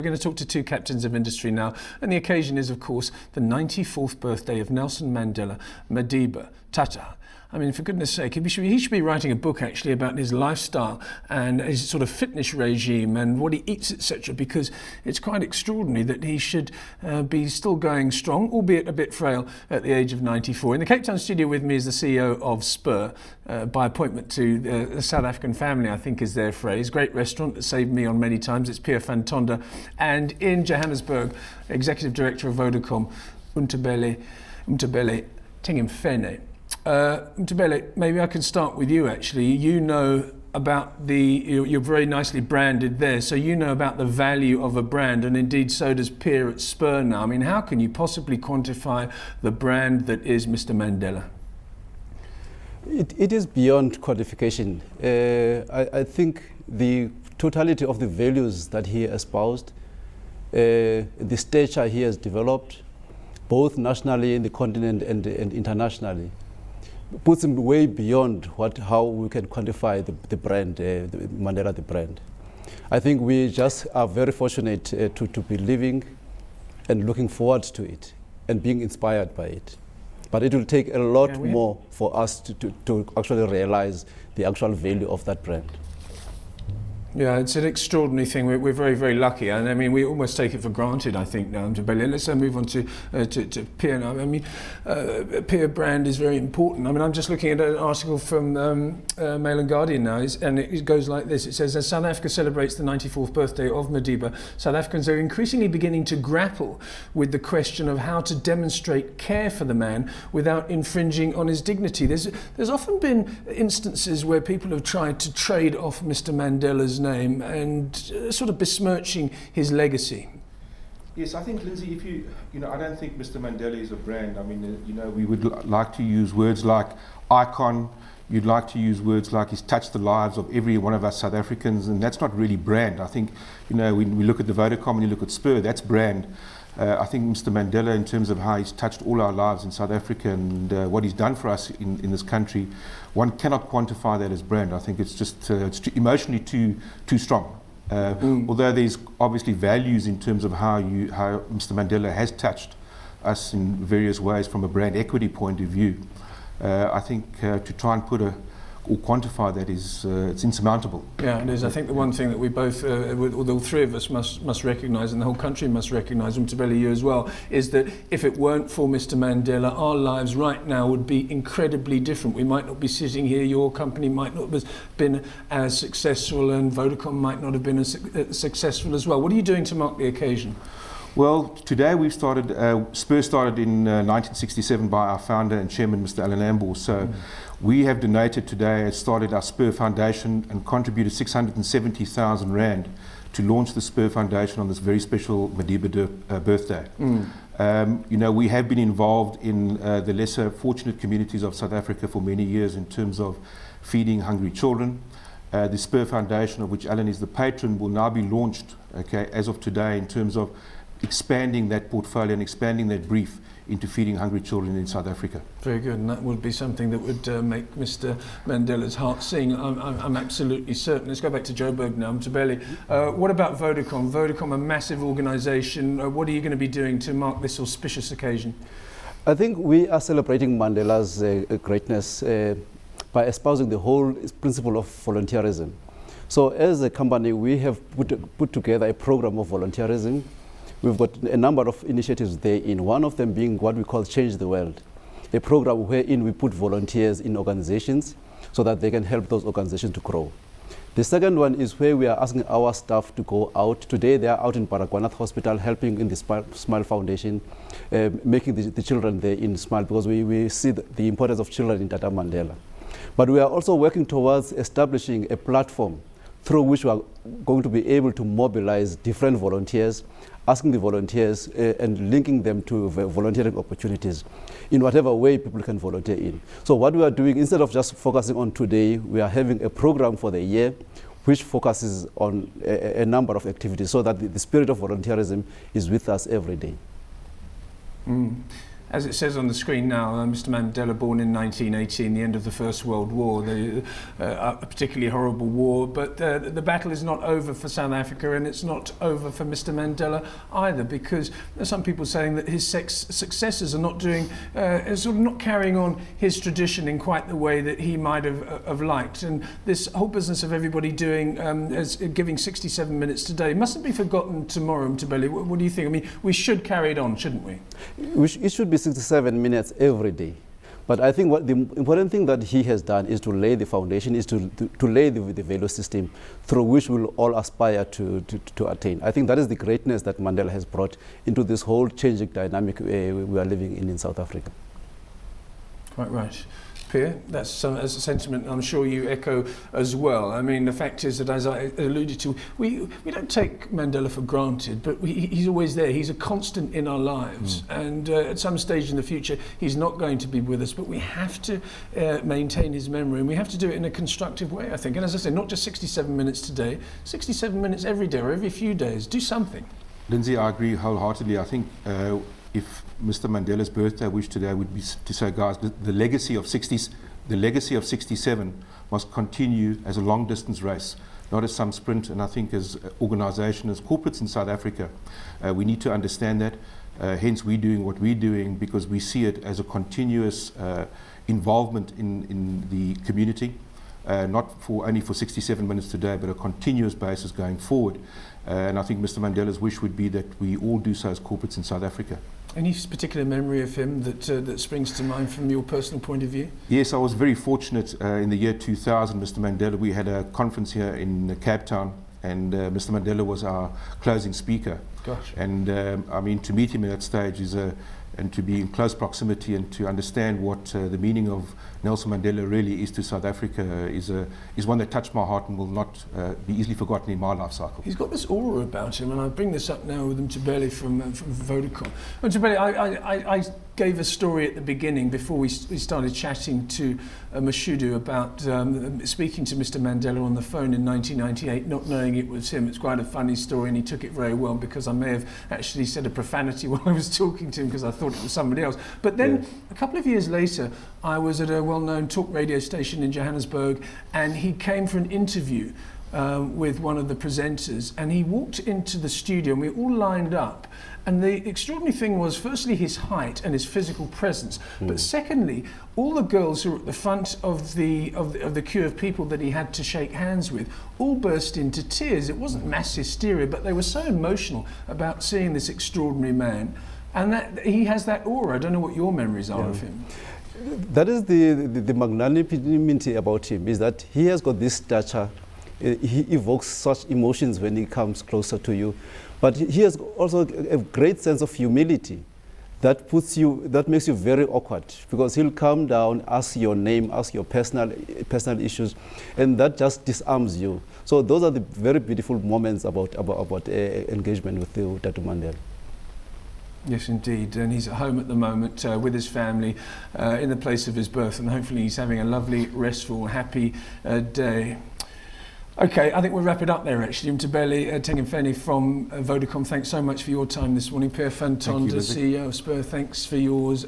We're going to talk to two captains of industry now, and the occasion is, of course, the 94th birthday of Nelson Mandela, Madiba Tata. I mean, for goodness sake, he should be writing a book actually about his lifestyle and his sort of fitness regime and what he eats, etc., because it's quite extraordinary that he should be still going strong, albeit a bit frail, at the age of 94. In the Cape Town studio with me is the CEO of Spur, by appointment to the South African family, I think is their phrase. Great restaurant that saved me on many times. It's Pierre van Tonder. And in Johannesburg, Executive Director of Vodacom, Mthobeli Tengimfene. Mthobeli, maybe I can start with you actually. You know about you're very nicely branded there, so you know about the value of a brand, and indeed so does Pierre at Spur now. I mean, how can you possibly quantify the brand that is Mr. Mandela? It is beyond quantification. I think the totality of the values that he espoused, the stature he has developed, both nationally in the continent and internationally, puts him way beyond how we can quantify the brand, Mandela the brand. I think we just are very fortunate to be living and looking forward to it and being inspired by it. But it will take a lot more for us to actually realize the actual value of that brand. Yeah, it's an extraordinary thing. We're very, very lucky, and I mean, we almost take it for granted, I think, now. Mthobeli. Let's move on to Pierre now. I mean, Pierre brand is very important. I mean, I'm just looking at an article from Mail and Guardian now, and it goes like this. It says, as South Africa celebrates the 94th birthday of Madiba, South Africans are increasingly beginning to grapple with the question of how to demonstrate care for the man without infringing on his dignity. There's often been instances where people have tried to trade off Mr. Mandela's name and sort of besmirching his legacy. Yes, I think, Lindsay, I don't think Mr. Mandela is a brand. I mean, we would like to use words like icon. You'd like to use words like he's touched the lives of every one of us South Africans, and that's not really brand. I think, when we look at the Vodacom and you look at Spur, that's brand. I think Mr. Mandela, in terms of how he's touched all our lives in South Africa and what he's done for us in this country, one cannot quantify that as brand. I think it's just emotionally too strong. Although there's obviously values in terms of how Mr. Mandela has touched us in various ways from a brand equity point of view. I think to try and put or quantify that is it's insurmountable. Yeah, it is. I think the one thing that we both, all three of us, must recognise, and the whole country must recognise, and Mthobeli, you as well, is that if it weren't for Mr. Mandela, our lives right now would be incredibly different. We might not be sitting here. Your company might not have been as successful, and Vodacom might not have been as successful as well. What are you doing to mark the occasion? Well, today we've started, Spur started in 1967 by our founder and chairman, Mr. Alan Amble. So we have donated today, started our Spur Foundation and contributed 670,000 Rand to launch the Spur Foundation on this very special Madiba birthday. We have been involved in the lesser fortunate communities of South Africa for many years in terms of feeding hungry children. The Spur Foundation, of which Alan is the patron, will now be launched, as of today, in terms of expanding that portfolio and expanding that brief into feeding hungry children in South Africa. Very good, and that would be something that would make Mr. Mandela's heart sing. I'm absolutely certain. Let's go back to Joburg now. Mthobeli, what about Vodacom? Vodacom, a massive organisation. What are you going to be doing to mark this auspicious occasion? I think we are celebrating Mandela's greatness by espousing the whole principle of volunteerism. So as a company, we have put together a program of volunteerism. We've got a number of initiatives therein, one of them being what we call Change the World, a program wherein we put volunteers in organizations so that they can help those organizations to grow. The second one is where we are asking our staff to go out. Today they are out in Baragwanath Hospital helping in the Smile Foundation, making the children there in Smile, because we see the importance of children in Tata Mandela. But we are also working towards establishing a platform through which we are going to be able to mobilize different volunteers, asking the volunteers and linking them to volunteering opportunities in whatever way people can volunteer in. So what we are doing, instead of just focusing on today, we are having a program for the year which focuses on a number of activities so that the spirit of volunteerism is with us every day. as it says on the screen now, Mr. Mandela, born in 1918, the end of the First World War, a particularly horrible war, but the battle is not over for South Africa, and it's not over for Mr. Mandela either, because there's some people saying that his successors are not doing, sort of not carrying on his tradition in quite the way that he might have liked. And this whole business of everybody doing, giving 67 minutes today mustn't be forgotten tomorrow, Mthobeli. What do you think? I mean, we should carry it on, shouldn't we? It should be 67 minutes every day. But I think what the important thing that he has done is to lay the foundation, is to lay the value system through which we'll all aspire to attain. I think that is the greatness that Mandela has brought into this whole changing dynamic we are living in South Africa. Quite right. Pierre, that's a sentiment I'm sure you echo as well. I mean, the fact is that, as I alluded to, we don't take Mandela for granted, but he's always there. He's a constant in our lives. And at some stage in the future, he's not going to be with us, but we have to maintain his memory, and we have to do it in a constructive way, I think. And as I said, not just 67 minutes today, 67 minutes every day or every few days. Do something. Lindsay, I agree wholeheartedly. I think if Mr. Mandela's birthday wish today would be to say, guys, the legacy of 67 must continue as a long-distance race, not as some sprint. And I think as organisation, as corporates in South Africa, we need to understand that. Hence, we're doing what we're doing because we see it as a continuous involvement in the community, not only for 67 minutes today, but a continuous basis going forward. And I think Mr. Mandela's wish would be that we all do so as corporates in South Africa. Any particular memory of him that springs to mind from your personal point of view? Yes, I was very fortunate in the year 2000, Mr. Mandela. We had a conference here in Cape Town, and Mr. Mandela was our closing speaker. Gosh. And I mean, to meet him at that stage and to be in close proximity and to understand what the meaning of Nelson Mandela really is to South Africa is one that touched my heart and will not be easily forgotten in my life cycle. He's got this aura about him, and I bring this up now with Mthobeli from Vodacom. Mthobeli, I gave a story at the beginning before we started chatting to Mashudu about speaking to Mr. Mandela on the phone in 1998, not knowing it was him. It's quite a funny story, and he took it very well because I may have actually said a profanity while I was talking to him because I thought it was somebody else. But then a couple of years later, I was at a well-known talk radio station in Johannesburg, and he came for an interview with one of the presenters, and he walked into the studio and we all lined up. And the extraordinary thing was, firstly, his height and his physical presence, but secondly, all the girls who were at the front of the queue of people that he had to shake hands with all burst into tears. It wasn't mass hysteria, but they were so emotional about seeing this extraordinary man, and that he has that aura. I don't know what your memories are of him. That is the magnanimity about him, is that he has got this stature. He evokes such emotions when he comes closer to you. But he has also a great sense of humility that makes you very awkward, because he'll come down, ask your name, ask your personal issues, and that just disarms you. So those are the very beautiful moments about engagement with Dr. Mandela. Yes, indeed. And he's at home at the moment with his family in the place of his birth, and hopefully he's having a lovely, restful, happy day. Okay, I think we'll wrap it up there actually. Mthobeli Tengimfene from Vodacom, thanks so much for your time this morning. Pierre van Tonder, CEO of Spur, thanks for yours.